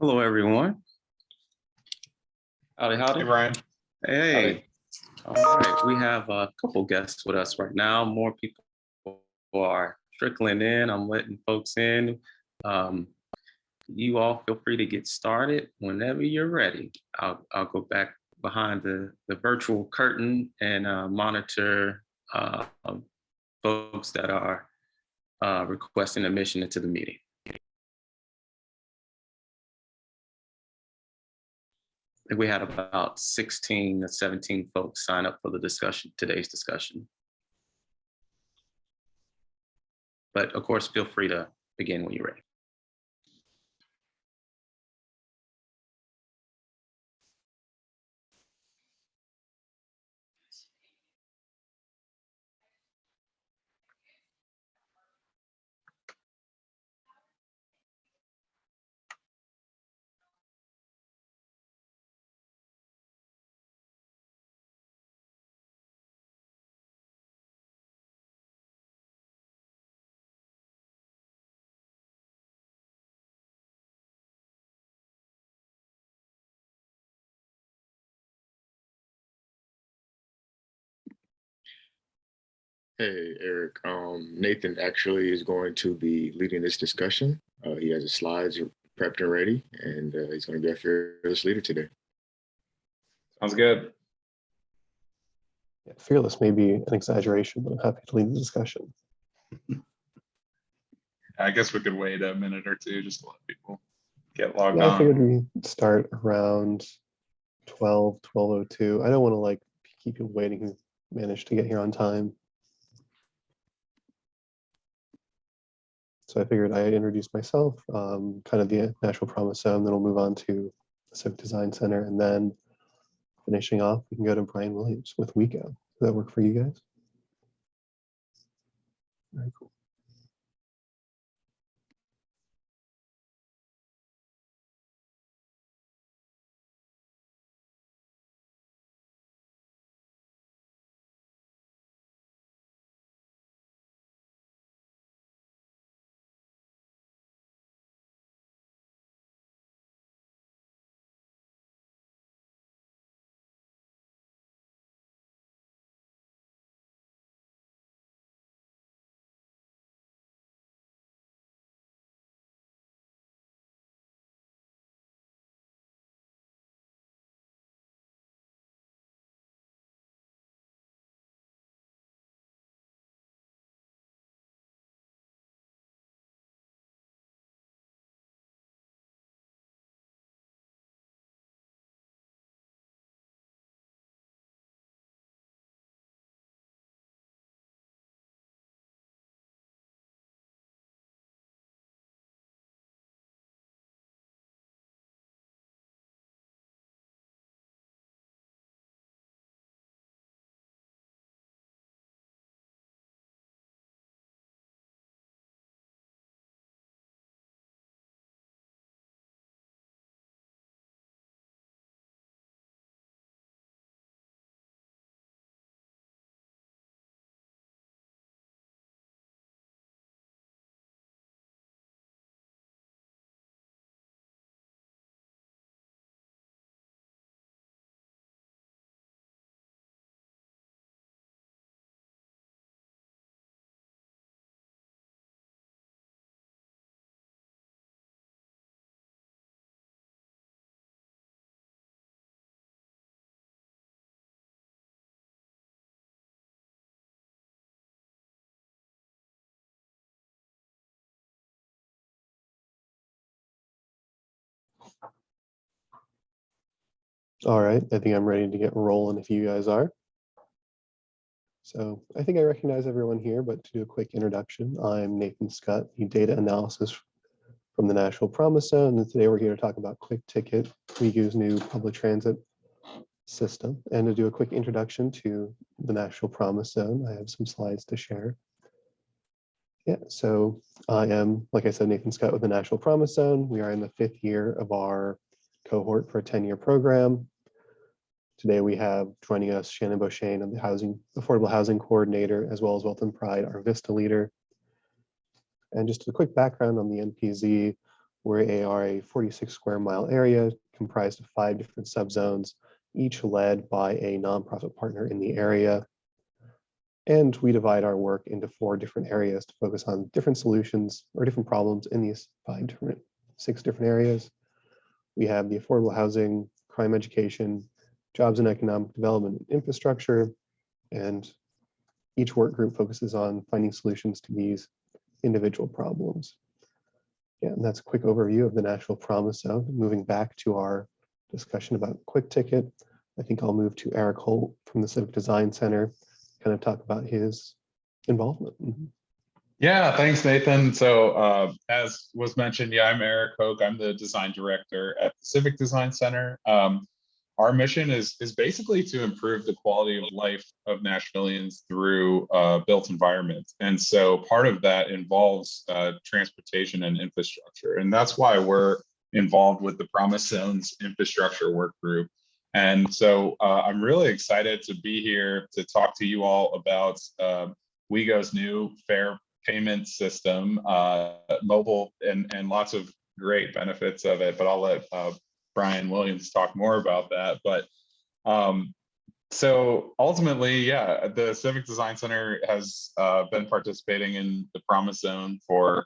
Hello, everyone. Howdy, howdy. Hey, Bryan. Hey. Howdy. All right, we have a couple guests with us right now. More people are trickling in. I'm letting folks in. You all feel free to get started whenever you're ready. I'll go back behind the virtual curtain and monitor folks that are requesting admission into the meeting. I think we had about 16 to 17 folks sign up for the discussion, today's discussion. But of course, feel free to begin when you're ready. Hey, Eric. Nathan actually is going to be leading this discussion. He has his slides prepped and ready, and he's going to be our fearless leader today. Sounds good. Yeah, fearless may be an exaggeration, but I'm happy to lead the discussion. I guess we could wait a minute or two just to let people get logged Yeah, I figured on. we start around 12:02. I don't want to keep you waiting who managed to get here on time. So I figured I'd introduce myself, kind of the Nashville Promise Zone, then we'll move on to the Civic Design Center, and then finishing off, we can go to Bryan Williams with WeGo. Does that work for you guys? Very cool. All right, I think I'm ready to get rolling if you guys are. So I think I recognize everyone here, but to do a quick introduction, I'm Nathan Scott, the data analysis from the Nashville Promise Zone, and today we're here to talk about QuickTicket, WeGo's new public transit system. And to do a quick introduction to the Nashville Promise Zone, I have some slides to share. Yeah, so I am, like I said, Nathan Scott with the Nashville Promise Zone. We are in the 5th year of our cohort for a 10-year program. Today we have joining us Shannon Beauchesne, the Affordable Housing Coordinator, as well as Welton Pride, our Vista leader. And just a quick background on the NPZ, We are a 46 square mile area comprised of 5 different subzones, each led by a nonprofit partner in the area. And we divide our work into 4 different areas to focus on different solutions or different problems in these 6 different areas. We have the affordable housing, crime education, jobs and economic development and infrastructure, and each work group focuses on finding solutions to these individual problems. Yeah, and that's a quick overview of the Nashville Promise Zone. Moving back to our discussion about QuickTicket, I think I'll move to Eric Holt from the Civic Design Center, kind of talk about his involvement. Yeah, thanks, Nathan. So as was mentioned, yeah, I'm Eric Hoke. I'm the design director at the Civic Design Center. Our mission is basically to improve the quality of life of Nashvillians through built environments. And so part of that involves transportation and infrastructure. And that's why we're involved with the Promise Zones infrastructure work group. And so I'm really excited to be here to talk to you all about WeGo's new fare payment system, mobile, and lots of great benefits of it. But I'll let Bryan Williams talk more about that. But so ultimately, yeah, the Civic Design Center has been participating in the Promise Zone for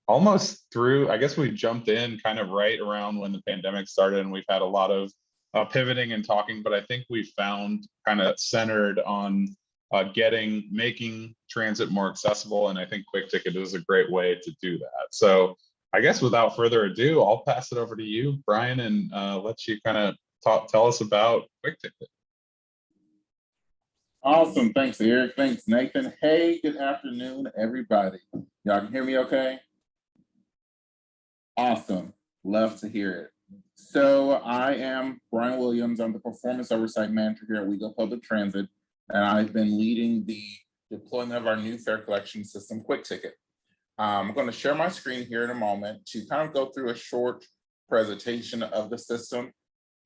almost through, I guess we jumped in kind of right around when the pandemic started, and we've had a lot of pivoting and talking, but I think we found kind of centered on making transit more accessible. And I think QuickTicket is a great way to do that. So I guess without further ado, I'll pass it over to you, Bryan, and let you kind of tell us about QuickTicket. Awesome. Thanks, Eric. Thanks, Nathan. Hey, good afternoon, everybody. Y'all can hear me okay? Awesome. Love to hear it. So I am Bryan Williams. I'm the Performance Oversight Manager here at WeGo Public Transit, and I've been leading the deployment of our new fare collection system, QuickTicket. I'm going to share my screen here in a moment to kind of go through a short presentation of the system,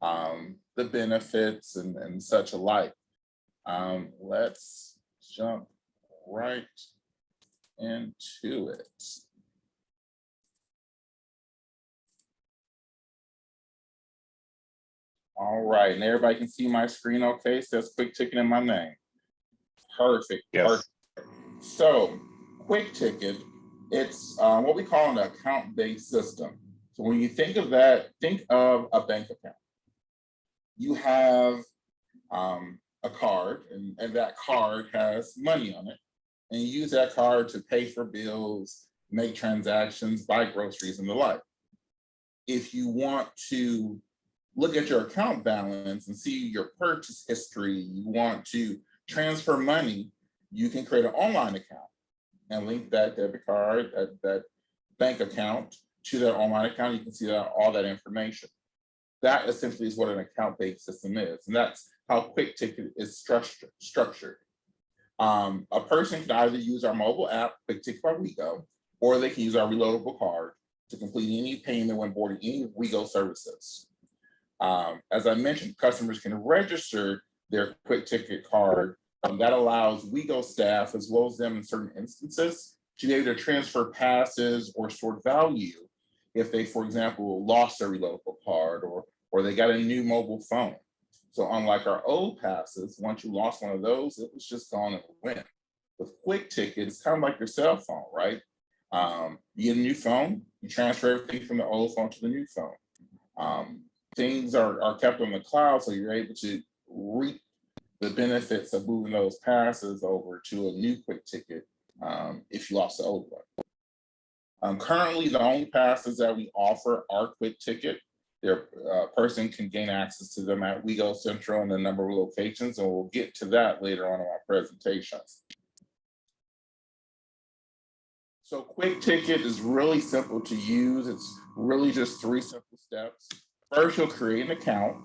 the benefits and such alike. Let's jump right into it. All right, and everybody can see my screen okay? It says QuickTicket in my name. Perfect. Yes. Perfect. So QuickTicket, it's what we call an account-based system. So when you think of that, think of a bank account. You have a card, and that card has money on it. And you use that card to pay for bills, make transactions, buy groceries, and the like. If you want to look at your account balance and see your purchase history, you want to transfer money, you can create an online account and link that debit card, that bank account to that online account. You can see all that information. That essentially is what an account-based system is. And that's how QuickTicket is structured. A person can either use our mobile app, QuickTicket by WeGo, or they can use our reloadable card to complete any payment when boarding any WeGo services. As I mentioned, customers can register their QuickTicket card. That allows WeGo staff, as well as them in certain instances, to be able to transfer passes or store value if they, for example, lost their reloadable card or they got a new mobile phone. So unlike our old passes, once you lost one of those, it was just gone and went. With QuickTicket, it's kind of like your cell phone, right? You get a new phone, you transfer everything from the old phone to the new phone. Things are kept on the cloud, so you're able to reap the benefits of moving those passes over to a new QuickTicket if you lost the old one. Currently, the only passes that we offer are QuickTicket. Their person can gain access to them at WeGo Central in a number of locations, and we'll get to that later on in our presentations. So QuickTicket is really simple to use. It's really just 3 simple steps. First, you'll create an account.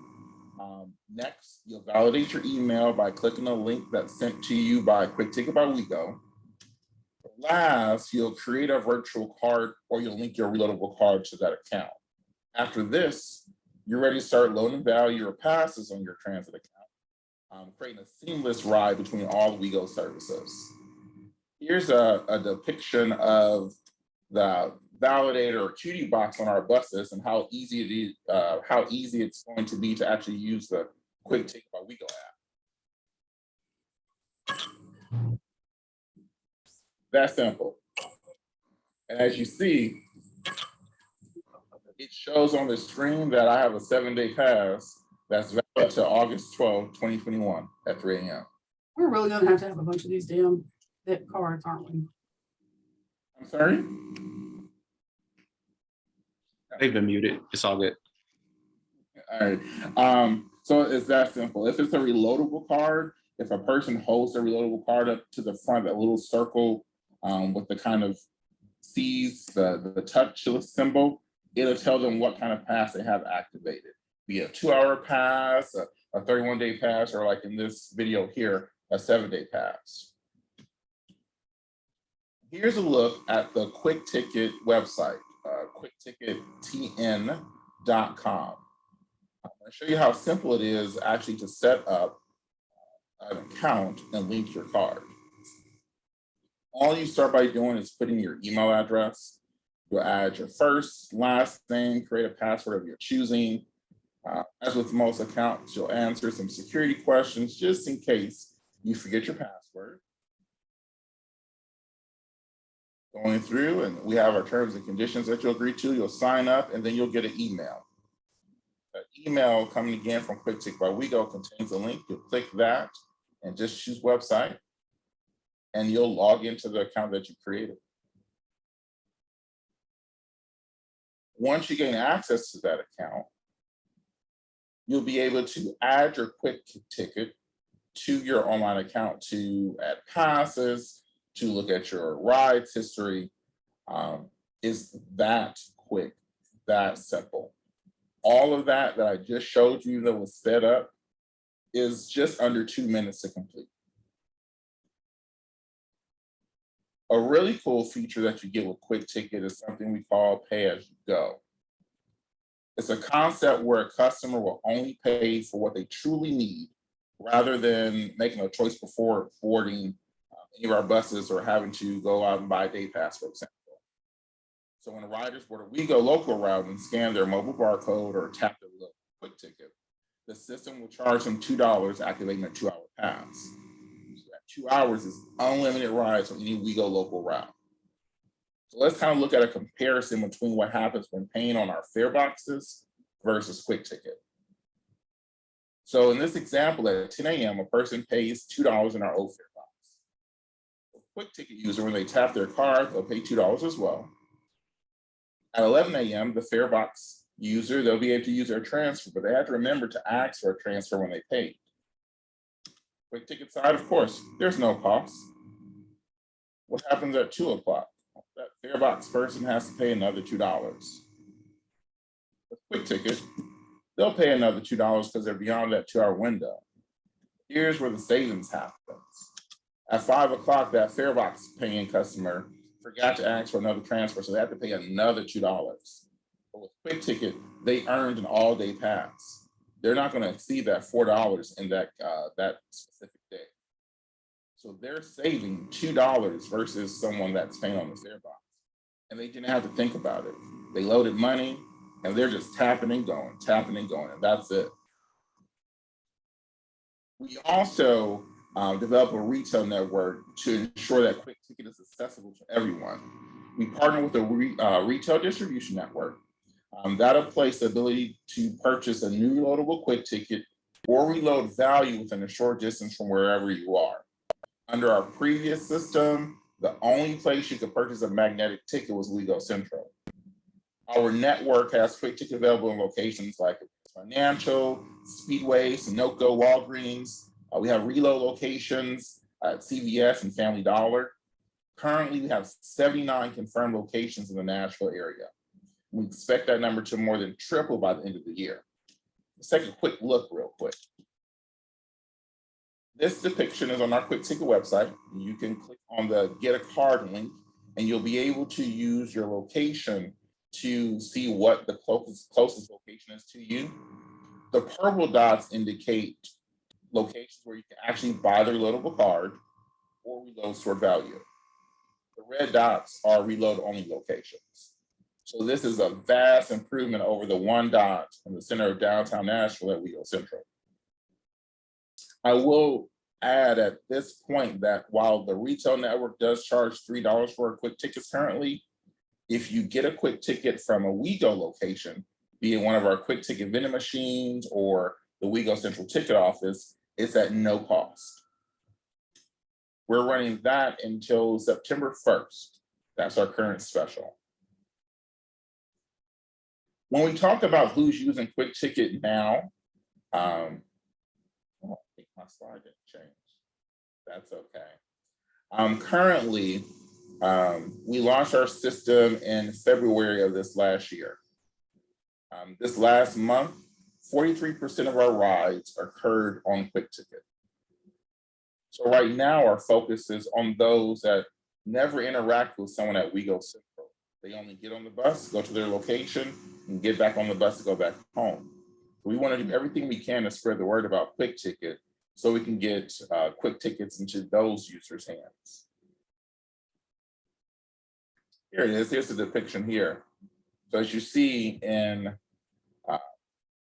Next, you'll validate your email by clicking a link that's sent to you by QuickTicket by WeGo. Last, you'll create a virtual card or you'll link your reloadable card to that account. After this, you're ready to start loading value or passes on your transit account, creating a seamless ride between all WeGo services. Here's a depiction of the validator or QT box on our buses and how easy it is, how easy it's going to be to actually use the QuickTicket by WeGo app. That simple. And as you see, it shows on the screen that I have a 7-day pass that's valid to August 12, 2021 at 3 a.m. We're really gonna have to have a bunch of these damn cards, aren't we? I'm sorry? They've been muted. It's all good. All right. So it's that simple. If it's a reloadable card, if a person holds a reloadable card up to the front, that little circle with the kind of sees the touch symbol, it'll tell them what kind of pass they have activated. Be a 2-hour pass, a 31-day pass, or like in this video here, a 7-day pass. Here's a look at the QuickTicket website, QuickTicketTN.com. I'm going to show you how simple it is actually to set up an account and link your card. All you start by doing is putting your email address. You'll add your first, last name, create a password of your choosing. As with most accounts, you'll answer some security questions just in case you forget your password. Going through, and we have our terms and conditions that you'll agree to. You'll sign up, and then you'll get an email. An email coming again from QuickTicket by WeGo contains a link. You'll click that and just choose website, and you'll log into the account that you created. Once you gain access to that account, you'll be able to add your QuickTicket to your online account to add passes, to look at your rides history. Is that quick, that simple. All of that I just showed you that was set up is just under 2 minutes to complete. A really cool feature that you get with QuickTicket is something we call pay as you go. It's a concept where a customer will only pay for what they truly need rather than making a choice before boarding any of our buses or having to go out and buy a day pass, for example. So when riders board a WeGo local route and scan their mobile barcode or tap their little QuickTicket, the system will charge them $2 activating a 2-hour pass. So that 2 hours is unlimited rides on any WeGo local route. So let's kind of look at a comparison between what happens when paying on our fare boxes versus QuickTicket. So in this example, at 10 a.m., a person pays $2 in our old fare box. A QuickTicket user, when they tap their card, they'll pay $2 as well. At 11 a.m., the fare box user, they'll be able to use their transfer, but they have to remember to ask for a transfer when they paid. QuickTicket side, of course, there's no cost. What happens at 2 o'clock? That fare box person has to pay another $2. With QuickTicket, they'll pay another $2 because they're beyond that 2-hour window. Here's where the savings happens. At 5 o'clock, that fare box paying customer forgot to ask for another transfer, so they have to pay another $2. But with QuickTicket, they earned an all-day pass. They're not going to exceed that $4 in that specific day. So they're saving $2 versus someone that's paying on the fare box. And they didn't have to think about it. They loaded money and they're just tapping and going, and that's it. We also develop a retail network to ensure that QuickTicket is accessible to everyone. We partner with a retail distribution network that'll place the ability to purchase a new reloadable QuickTicket or reload value within a short distance from wherever you are. Under our previous system, the only place you could purchase a magnetic ticket was WeGo Central. Our network has QuickTicket available in locations like Financial, Speedway, Sunoco, Walgreens. We have reload locations at CVS and Family Dollar. Currently, we have 79 confirmed locations in the Nashville area. We expect that number to more than triple by the end of the year. Let's take a quick look real quick. This depiction is on our QuickTicket website. You can click on the Get a Card link, and you'll be able to use your location to see what the closest location is to you. The purple dots indicate locations where you can actually buy the reloadable card or reload stored value. The red dots are reload only locations. So this is a vast improvement over the one dot in the center of downtown Nashville at WeGo Central. I will add at this point that while the retail network does charge $3 for a quick tickets currently, if you get a quick ticket from a WeGo location, be it one of our quick ticket vending machines or the WeGo Central Ticket Office, it's at no cost. We're running that until September 1st. That's our current special. When we talk about who's using QuickTicket now, I think my slide didn't change. That's okay. Currently, we launched our system in February of this last year. This last month, 43% of our rides occurred on QuickTicket. So right now, our focus is on those that never interact with someone at WeGo Central. They only get on the bus, go to their location, and get back on the bus to go back home. We want to do everything we can to spread the word about QuickTicket so we can get quick tickets into those users' hands. Here it is. Here's the depiction here. So as you see in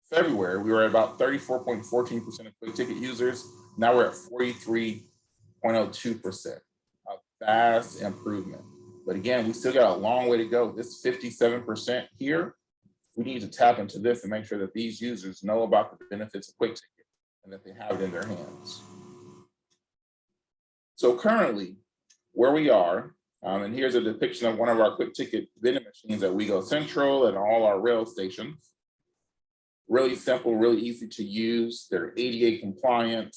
February, we were at about 34.14% of QuickTicket users. Now we're at 43.02%, a vast improvement. But again, we still got a long way to go. This 57% here, we need to tap into this and make sure that these users know about the benefits of QuickTicket and that they have it in their hands. So currently, where we are, and here's a depiction of one of our QuickTicket vending machines at WeGo Central and all our rail stations. Really simple, really easy to use. They're ADA compliant.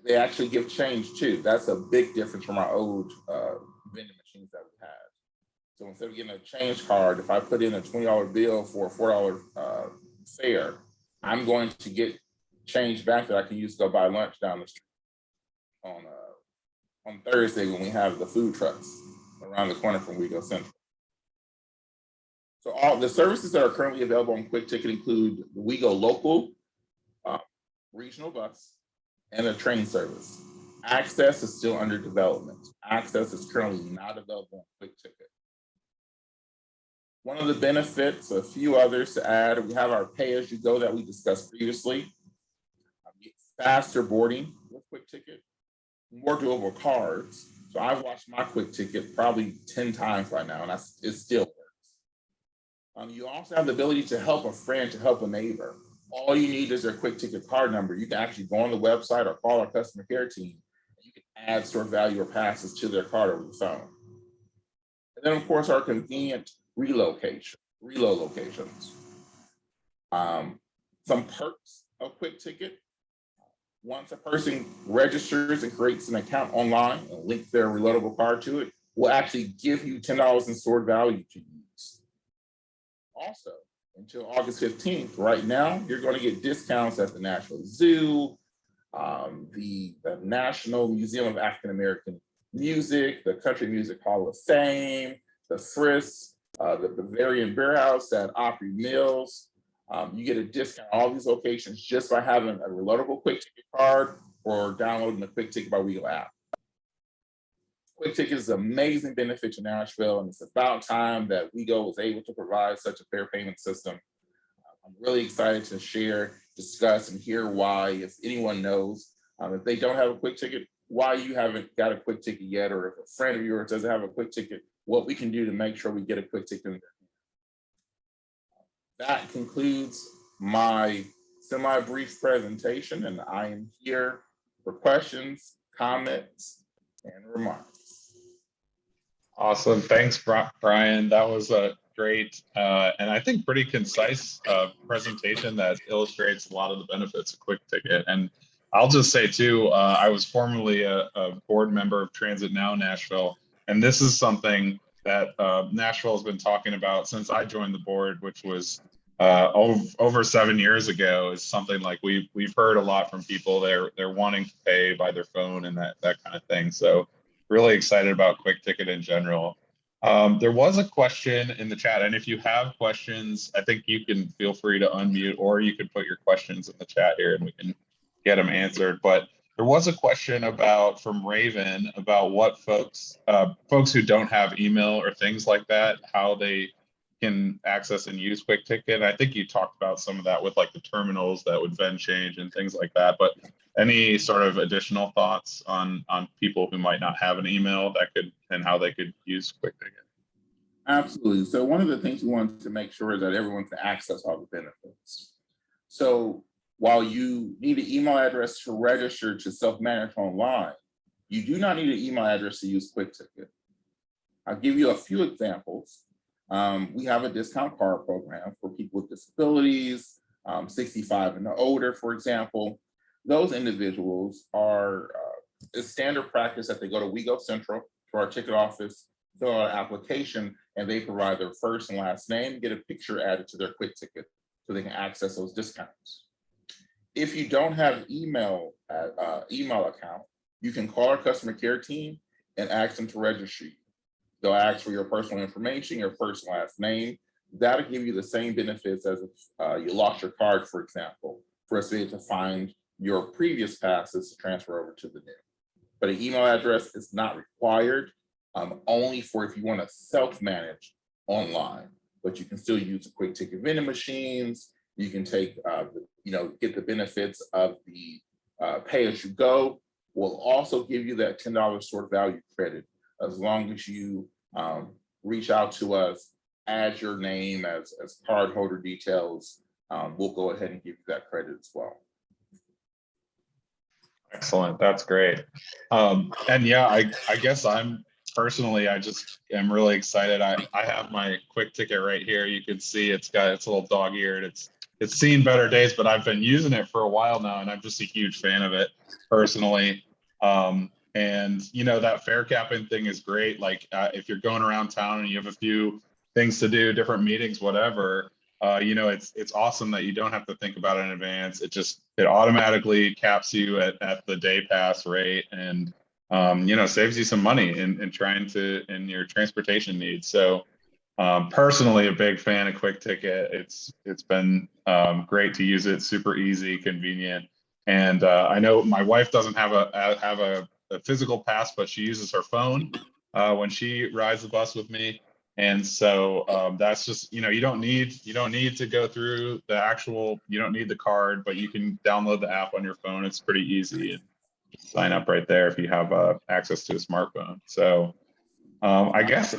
They actually give change too. That's a big difference from our old vending machines that we had. So instead of getting a change card, if I put in a $20 bill for a $4 fare, I'm going to get change back that I can use to go buy lunch down the street on Thursday when we have the food trucks around the corner from WeGo Central. So all the services that are currently available on QuickTicket include the WeGo Local, regional bus, and a train service. Access is still under development. Access is currently not available on QuickTicket. One of the benefits, a few others to add, we have our pay-as-you-go that we discussed previously. Faster boarding with QuickTicket, more doable cards. So I've watched my QuickTicket probably 10 times by now, and it still works. You also have the ability to help a friend, to help a neighbor. All you need is their QuickTicket card number. You can actually go on the website or call our customer care team. And you can add stored value or passes to their card over the phone. And then, of course, our convenient reload locations. Some perks of QuickTicket. Once a person registers and creates an account online and links their reloadable card to it, we'll actually give you $10 in stored value to use. Also, until August 15th, right now, you're going to get discounts at the Nashville Zoo, the National Museum of African American Music, the Country Music Hall of Fame, the Frisk, the Bavarian Beer House at Opry Mills. You get a discount at all these locations just by having a reloadable QuickTicket card or downloading the QuickTicket by WeGo app. QuickTicket is an amazing benefit to Nashville, and it's about time that WeGo was able to provide such a fair payment system. I'm really excited to share, discuss, and hear why, if anyone knows, if they don't have a QuickTicket, why you haven't got a QuickTicket yet, or if a friend of yours doesn't have a QuickTicket, what we can do to make sure we get a QuickTicket in there. That concludes my semi-brief presentation, and I am here for questions, comments, and remarks. Awesome. Thanks, Bryan. That was a great and I think pretty concise presentation that illustrates a lot of the benefits of QuickTicket. And I'll just say too, I was formerly a board member of Transit Now Nashville, and this is something that Nashville has been talking about since I joined the board, which was over 7 years ago. Is something like we've heard a lot from people. They're wanting to pay by their phone and that kind of thing. So really excited about QuickTicket in general. There was a question in the chat, and if you have questions, I think you can feel free to unmute, or you can put your questions in the chat here and we can get them answered. But There was a question from Raven about what folks who don't have email or things like that, how they can access and use QuickTicket. I think you talked about some of that with like the terminals that would then change and things like that. But any sort of additional thoughts on people who might not have an email that could, and how they could use QuickTicket? Absolutely. So one of the things we want to make sure is that everyone can access all the benefits. So while you need an email address to register to self-manage online, you do not need an email address to use QuickTicket. I'll give you a few examples. We have a discount card program for people with disabilities, 65 and older, for example. Those individuals are, it's standard practice that they go to WeGo Central, to our ticket office, fill out an application, and they provide their first and last name, get a picture added to their QuickTicket so they can access those discounts. If you don't have email account, you can call our customer care team and ask them to register you. They'll ask for your personal information, your first and last name. That'll give you the same benefits as if you lost your card, for example, for us to be able to find your previous passes to transfer over to the new. But an email address is not required, only for if you want to self-manage online, but you can still use the QuickTicket vending machines. You can take, get the benefits of the pay-as-you-go. We'll also give you that $10 stored value credit as long as you reach out to us, add your name as cardholder details. We'll go ahead and give you that credit as well. Excellent, that's great. And yeah, I guess I'm personally, I just am really excited. I have my QuickTicket right here. You can see it's got its little dog-eared. It's seen better days, but I've been using it for a while now, and I'm just a huge fan of it personally. And that fare capping thing is great. Like if you're going around town and you have a few things to do, different meetings, whatever, it's awesome that you don't have to think about it in advance. It automatically caps you at the day pass rate, and saves you some money in your transportation needs. So personally, a big fan of QuickTicket. It's been great to use it. Super easy, convenient, and I know my wife doesn't have a physical pass, but she uses her phone when she rides the bus with me. And so that's just, you don't need to go through you don't need the card, but you can download the app on your phone. It's pretty easy, and sign up right there if you have access to a smartphone. So I guess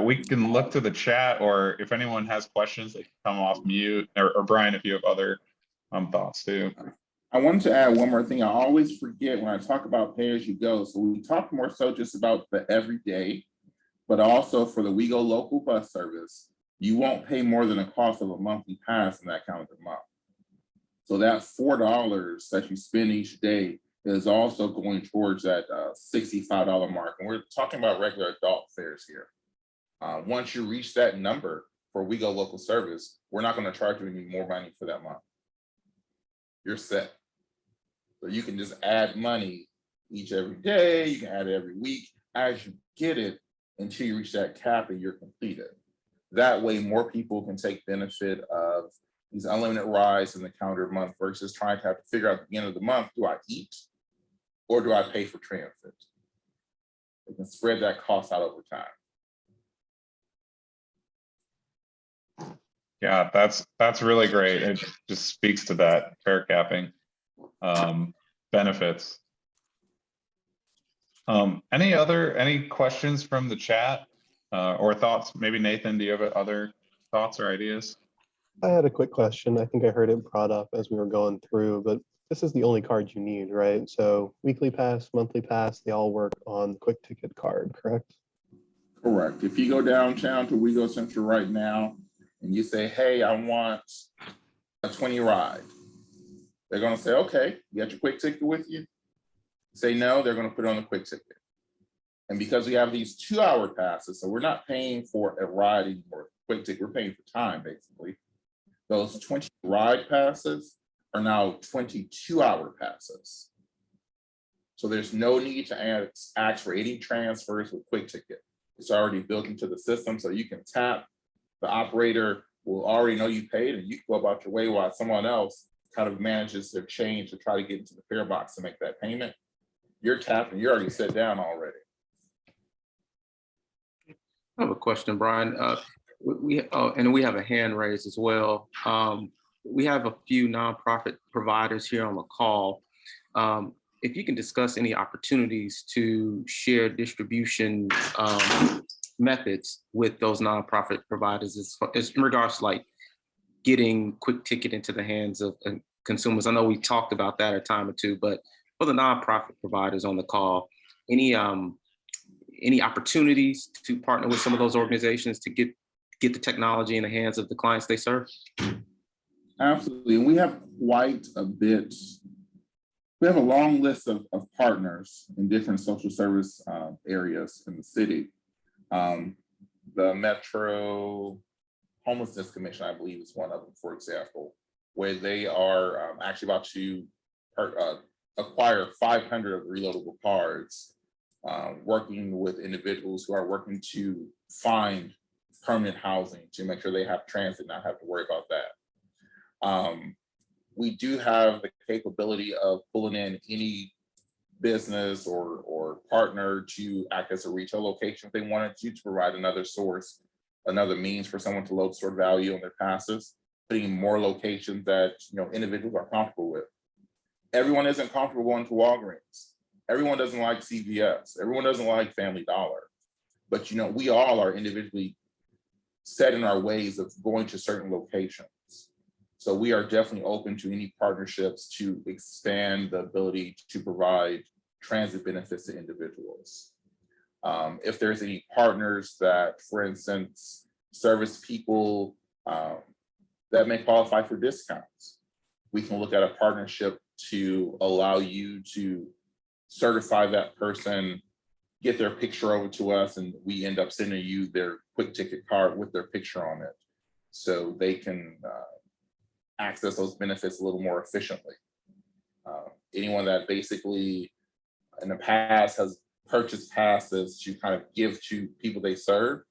we can look to the chat, or if anyone has questions, they can come off mute, or Bryan, if you have other thoughts too. I wanted to add one more thing. I always forget when I talk about pay-as-you-go. So we talk more so just about the everyday, but also for the WeGo local bus service, you won't pay more than the cost of a monthly pass in that calendar month. So that $4 that you spend each day is also going towards that $65 mark. And we're talking about regular adult fares here. Once you reach that number for WeGo local service, we're not going to charge you any more money for that month. You're set. So you can just add money every day. You can add it every week as you get it until you reach that cap and you're completed. That way, more people can take benefit of these unlimited rides in the calendar month versus trying to have to figure out at the end of the month, do I eat or do I pay for transit? They can spread that cost out over time. Yeah, that's really great. It just speaks to that fare capping benefits. Any questions from the chat or thoughts? Maybe Nathan, do you have other thoughts or ideas? I had a quick question. I think I heard it brought up as we were going through, but this is the only card you need, right? So weekly pass, monthly pass, they all work on the QuickTicket card, correct? Correct. If you go downtown to WeGo Central right now and you say, hey, I want a 20 ride, they're going to say, okay, you got your QuickTicket with you? Say no, they're going to put it on the QuickTicket. And because we have these 2-hour passes, so we're not paying for a ride anymore. QuickTicket, we're paying for time, basically. Those 20 ride passes are now 22-hour passes. So there's no need to ask for any transfers with QuickTicket. It's already built into the system, so you can tap. The operator will already know you paid, and you can go about your way while someone else kind of manages their change to try to get into the fare box to make that payment, you're tapping, you're already set down already. I have a question, Brian. And we have a hand raised as well. We have a few nonprofit providers here on the call. If you can discuss any opportunities to share distribution methods with those nonprofit providers as in regards to like getting QuickTicket into the hands of consumers. I know we talked about that a time or two, but for the nonprofit providers on the call, any opportunities to partner with some of those organizations to get the technology in the hands of the clients they serve? Absolutely. And we have quite a bit. We have a long list of partners in different social service areas in the city. The Metro Homelessness Commission, I believe, is one of them, for example, where they are actually about to acquire 500 of the reloadable cards, working with individuals who are working to find permanent housing to make sure they have transit, not have to worry about that. We do have the capability of pulling in any business or partner to act as a retail location if they wanted to provide another source, another means for someone to load stored value on their passes, putting more locations that individuals are comfortable with. Everyone isn't comfortable going to Walgreens. Everyone doesn't like CVS. Everyone doesn't like Family Dollar. But we all are individually set in our ways of going to certain locations. So we are definitely open to any partnerships to expand the ability to provide transit benefits to individuals. If there's any partners that, for instance, service people that may qualify for discounts, we can look at a partnership to allow you to certify that person, get their picture over to us, and we end up sending you their QuickTicket card with their picture on it, so they can access those benefits a little more efficiently. Anyone that basically in the past has purchased passes to kind of give to people they serve,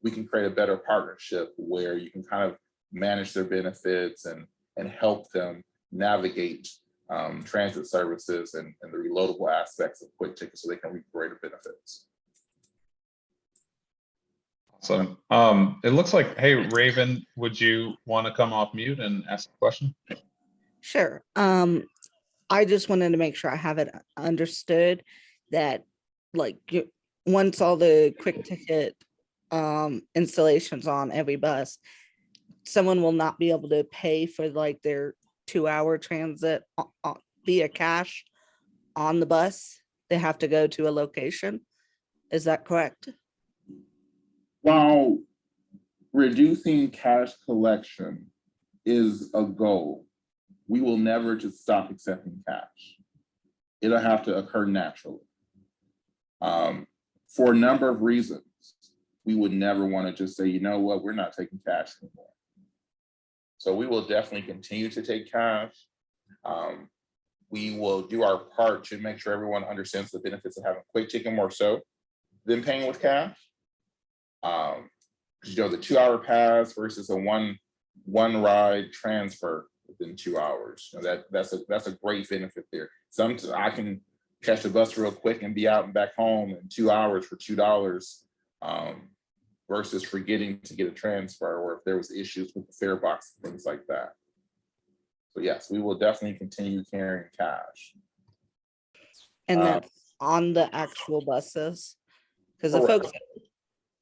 we can create a better partnership where you can kind of manage their benefits and help them navigate transit services and the reloadable aspects of QuickTicket so they can reap greater benefits. Awesome. It looks like, hey, Raven, would you want to come off mute and ask a question? Sure. I just wanted to make sure I have it understood that once all the QuickTicket installations on every bus, someone will not be able to pay for their 2-hour transit via cash on the bus. They have to go to a location. Is that correct? While reducing cash collection is a goal, we will never just stop accepting cash. It'll have to occur naturally. For a number of reasons, we would never want to just say, you know what, we're not taking cash anymore. So we will definitely continue to take cash. We will do our part to make sure everyone understands the benefits of having QuickTicket more so than paying with cash. The 2-hour pass versus a one ride transfer within 2 hours. That's a great benefit there. Sometimes I can catch the bus real quick and be out and back home in 2 hours for $2, versus forgetting to get a transfer, or if there was issues with the fare box, things like that. So yes, we will definitely continue carrying cash. And that's on the actual buses? Because the folks,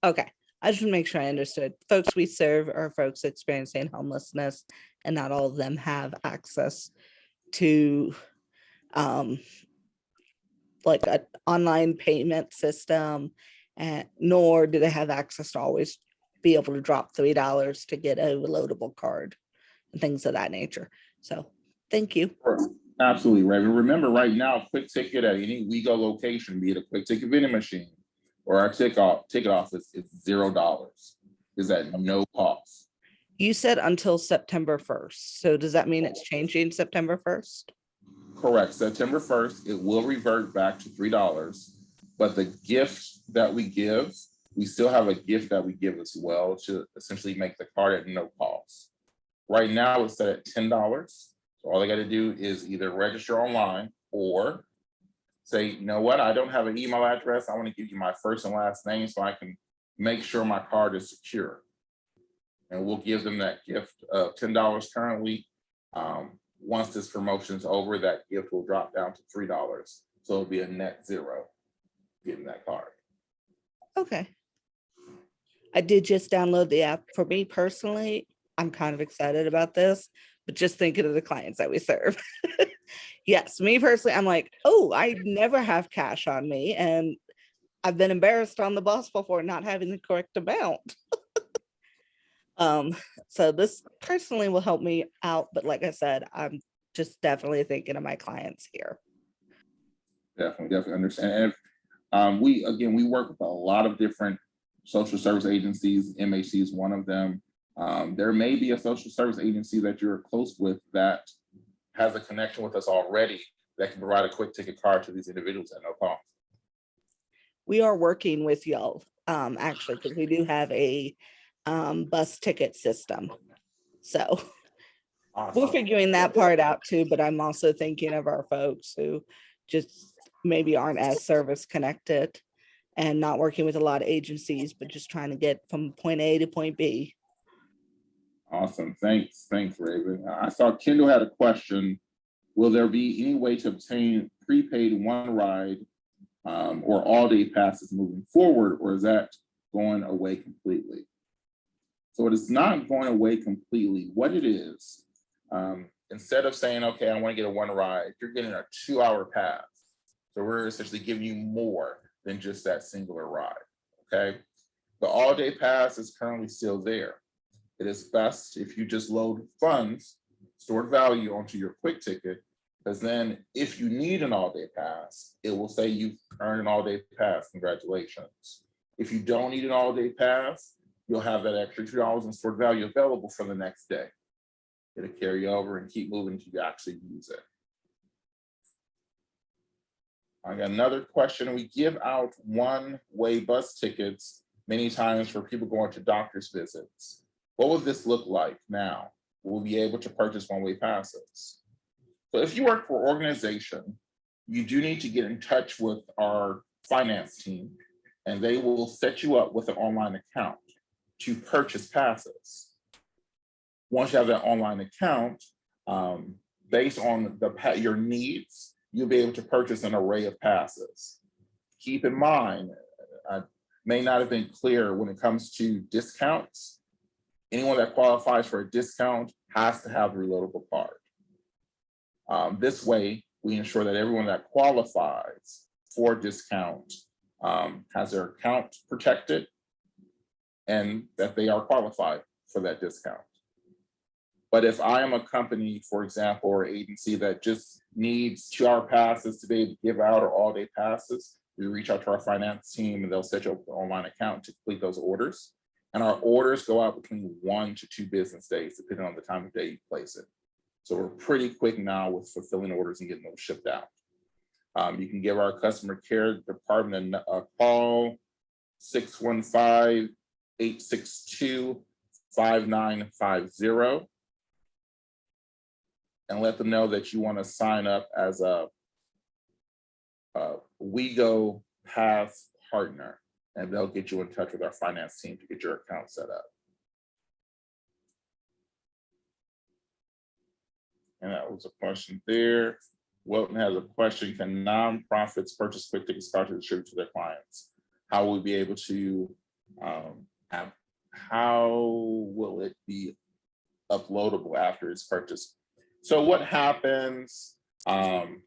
okay, I just want to make sure I understood. Folks we serve are folks experiencing homelessness, and not all of them have access to an online payment system, and nor do they have access to always be able to drop $3 to get a reloadable card and things of that nature. So thank you. Absolutely, Raven. Remember, right now, QuickTicket at any WeGo location, be it a QuickTicket vending machine or our ticket office, is $0. Is at no cost. You said until September 1st. So does that mean it's changing September 1st? Correct. September 1st, it will revert back to $3. But the gift that we give, we still have a gift that we give as well to essentially make the card at no cost. Right now, it's set at $10. So all they got to do is either register online or say, you know what, I don't have an email address. I want to give you my first and last name so I can make sure my card is secure. And we'll give them that gift of $10 currently. Once this promotion's over, that gift will drop down to $3. So it'll be a net zero getting that card. Okay. I did just download the app. For me personally, I'm kind of excited about this, but just thinking of the clients that we serve. Yes, me personally, I'm like, oh, I never have cash on me. And I've been embarrassed on the bus before not having the correct amount. So this personally will help me out. But like I said, I'm just definitely thinking of my clients here. Definitely understand. And we work with a lot of different social service agencies. MHC is one of them. There may be a social service agency that you're close with that has a connection with us already that can provide a QuickTicket card to these individuals at no cost. We are working with y'all, actually, because we do have a bus ticket system. So we're Awesome. figuring that part out too, but I'm also thinking of our folks who just maybe aren't as service connected and not working with a lot of agencies, but just trying to get from point A to point B. Awesome. Thanks, Raven. I saw Kendall had a question. Will there be any way to obtain prepaid one ride or all day passes moving forward, or is that going away completely? So it is not going away completely. What it is, instead of saying, okay, I want to get a one ride, you're getting a 2-hour pass. So we're essentially giving you more than just that singular ride, okay? The all day pass is currently still there. It is best if you just load funds, stored value onto your QuickTicket, because then if you need an all day pass, it will say you've earned an all day pass, congratulations. If you don't need an all day pass, you'll have that extra $2 in stored value available for the next day. It'll carry over and keep moving until you actually use it. I got another question. We give out one-way bus tickets many times for people going to doctor's visits. What would this look like now? We'll be able to purchase one-way passes. So if you work for an organization, you do need to get in touch with our finance team, and they will set you up with an online account to purchase passes. Once you have that online account, based on your needs, you'll be able to purchase an array of passes. Keep in mind, I may not have been clear when it comes to discounts. Anyone that qualifies for a discount has to have a reloadable card. This way, we ensure that everyone that qualifies for a discount has their account protected and that they are qualified for that discount. But if I am a company, for example, or agency that just needs 2-hour passes to be able to give out or all day passes, we reach out to our finance team and they'll set you up an online account to complete those orders. And our orders go out between 1 to 2 business days, depending on the time of day you place it. So we're pretty quick now with fulfilling orders and getting them shipped out. You can give our customer care department a call, 615-862-5950. And let them know that you want to sign up as a WeGo Pass partner, and they'll get you in touch with our finance team to get your account set up. And that was a question there. Wilton has a question: can nonprofits purchase QuickTicket cards to distribute to their clients? How will we be able to how will it be uploadable after it's purchased? So what happens, and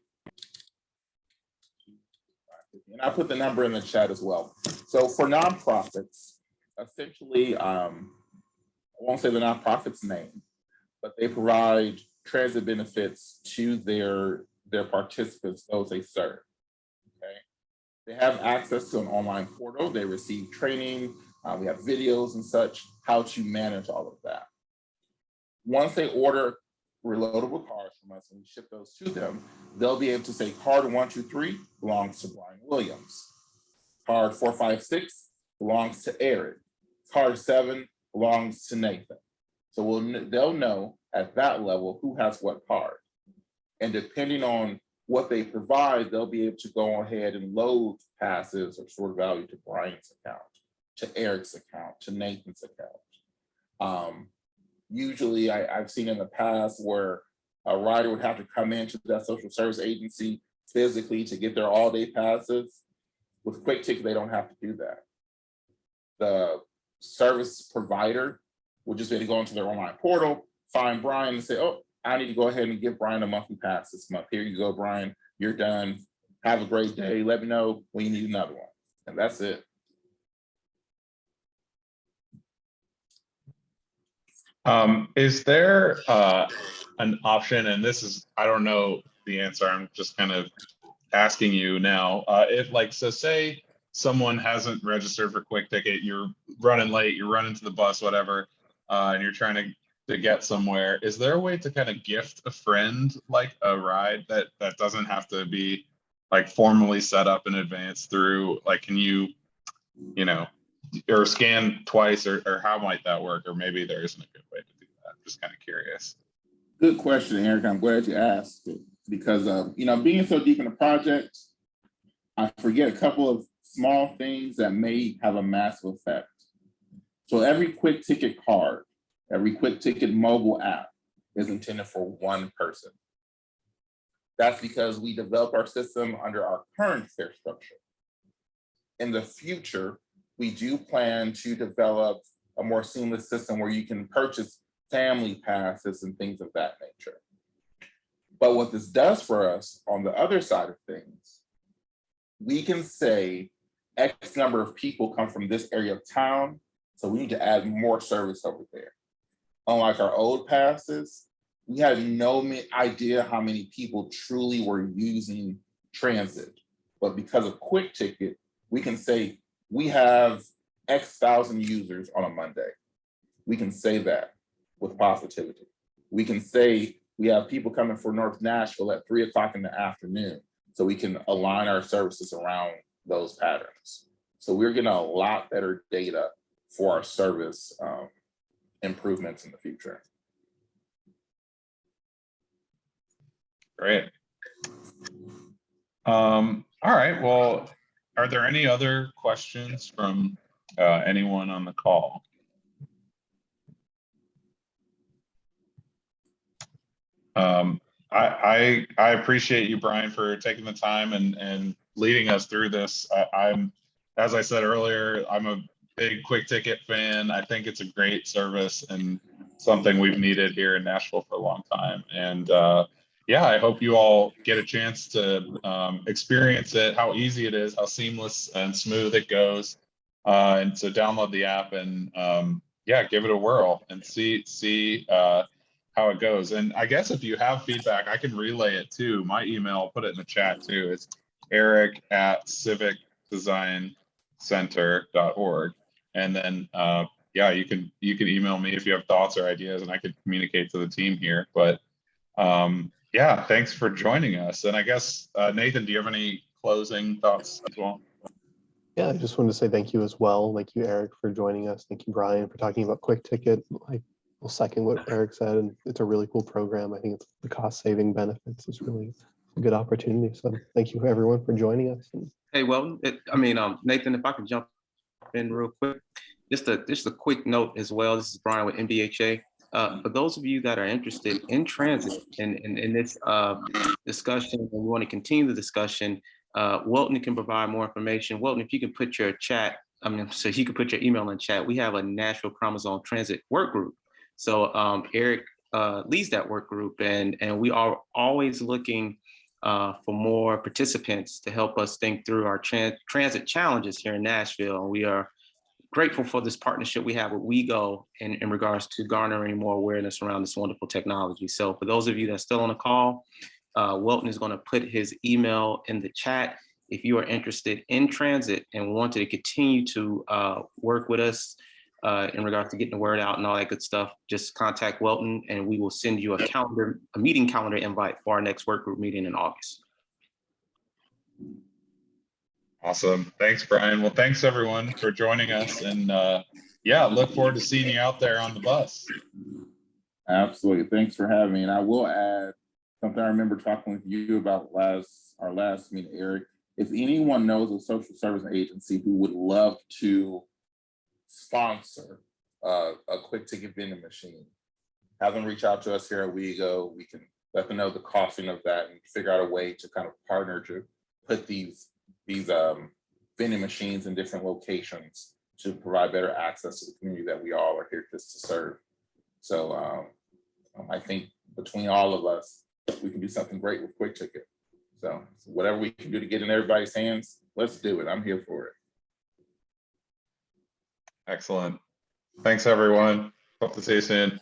I put the number in the chat as well. So for nonprofits, essentially, I won't say the nonprofit's name, but they provide transit benefits to their participants, those they serve, okay? They have access to an online portal. They receive training. We have videos and such, how to manage all of that. Once they order reloadable cards from us and we ship those to them, they'll be able to say card 123 belongs to Bryan Williams. Card 456 belongs to Eric. Card 7 belongs to Nathan. So they'll know at that level who has what card. And depending on what they provide, they'll be able to go ahead and load passes or stored value to Brian's account, to Eric's account, to Nathan's account. Usually I've seen in the past where a rider would have to come into that social service agency physically to get their all-day passes. With QuickTicket, they don't have to do that. The service provider will just be able to go into their online portal, find Brian and say, oh, I need to go ahead and give Brian a monthly pass this month. Here you go, Brian, you're done. Have a great day. Let me know when you need another one. And that's it. Is there an option, and this is, I don't know the answer, I'm just kind of asking you now, if like, so say someone hasn't registered for QuickTicket, you're running late, you're running to the bus, whatever, and you're trying to get somewhere, is there a way to kind of gift a friend like a ride that doesn't have to be like formally set up in advance through, like, can you know, or scan twice, or how might that work? Or maybe there isn't a good way to do that. I'm just kind of curious. Good question, Eric. I'm glad you asked it because, you know, being so deep in the project, I forget a couple of small things that may have a massive effect. So every QuickTicket card, every QuickTicket mobile app is intended for one person. That's because we develop our system under our current fare structure. In the future, we do plan to develop a more seamless system where you can purchase family passes and things of that nature. But what this does for us on the other side of things, we can say X number of people come from this area of town, so we need to add more service over there. Unlike our old passes, we had no idea how many people truly were using transit. But because of QuickTicket, we can say we have X thousand users on a Monday. We can say that with positivity. We can say we have people coming for North Nashville at 3 o'clock in the afternoon, so we can align our services around those patterns. So we're getting a lot better data for our service improvements in the future. Great. All right, well, are there any other questions from anyone on the call? I appreciate you, Bryan, for taking the time and leading us through this. As I said earlier, I'm a big QuickTicket fan. I think it's a great service and something we've needed here in Nashville for a long time. And yeah, I hope you all get a chance to experience it, how easy it is, how seamless and smooth it goes. And so download the app and yeah, give it a whirl and see how it goes. And I guess if you have feedback, I can relay it too. My email, I'll put it in the chat too. It's eric@civicdesigncenter.org. And then yeah, you can email me if you have thoughts or ideas, and I could communicate to the team here. But yeah, thanks for joining us. And I guess Nathan, do you have any closing thoughts as well? Yeah, I just wanted to say thank you as well. Thank you, Eric, for joining us. Thank you, Bryan, for talking about QuickTicket. I will second what Eric said, and it's a really cool program. I think it's the cost-saving benefits is really a good opportunity. So thank you, everyone, for joining us. Hey, well, Nathan, if I could jump in real quick, just a quick note as well. This is Bryan with MDHA. For those of you that are interested in transit and in this discussion, and we want to continue the discussion, Welton can provide more information. Welton, if you can put your so you can put your email in chat. We have a Nashville Chromosome Transit work group. So Eric leads that work group, and we are always looking for more participants to help us think through our transit challenges here in Nashville. And we are grateful for this partnership we have with WeGo in regards to garnering more awareness around this wonderful technology. So for those of you that's still on the call, Welton is going to put his email in the chat. If you are interested in transit and wanted to continue to work with us in regards to getting the word out and all that good stuff, just contact Welton and we will send you a meeting calendar invite for our next work group meeting in August. Awesome. Thanks, Bryan. Well, thanks everyone for joining us, and yeah, look forward to seeing you out there on the bus. Absolutely. Thanks for having me. And I will add, something I remember talking with you about our last meeting, Eric. If anyone knows a social service agency who would love to sponsor a quick ticket vending machine, have them reach out to us here at WeGo. We can let them know the costing of that and figure out a way to kind of partner to put these vending machines in different locations to provide better access to the community that we all are here just to serve. So I think between all of us, we can do something great with QuickTicket. So whatever we can do to get in everybody's hands, let's do it. I'm here for it. Excellent. Thanks, everyone. Hope to see you soon.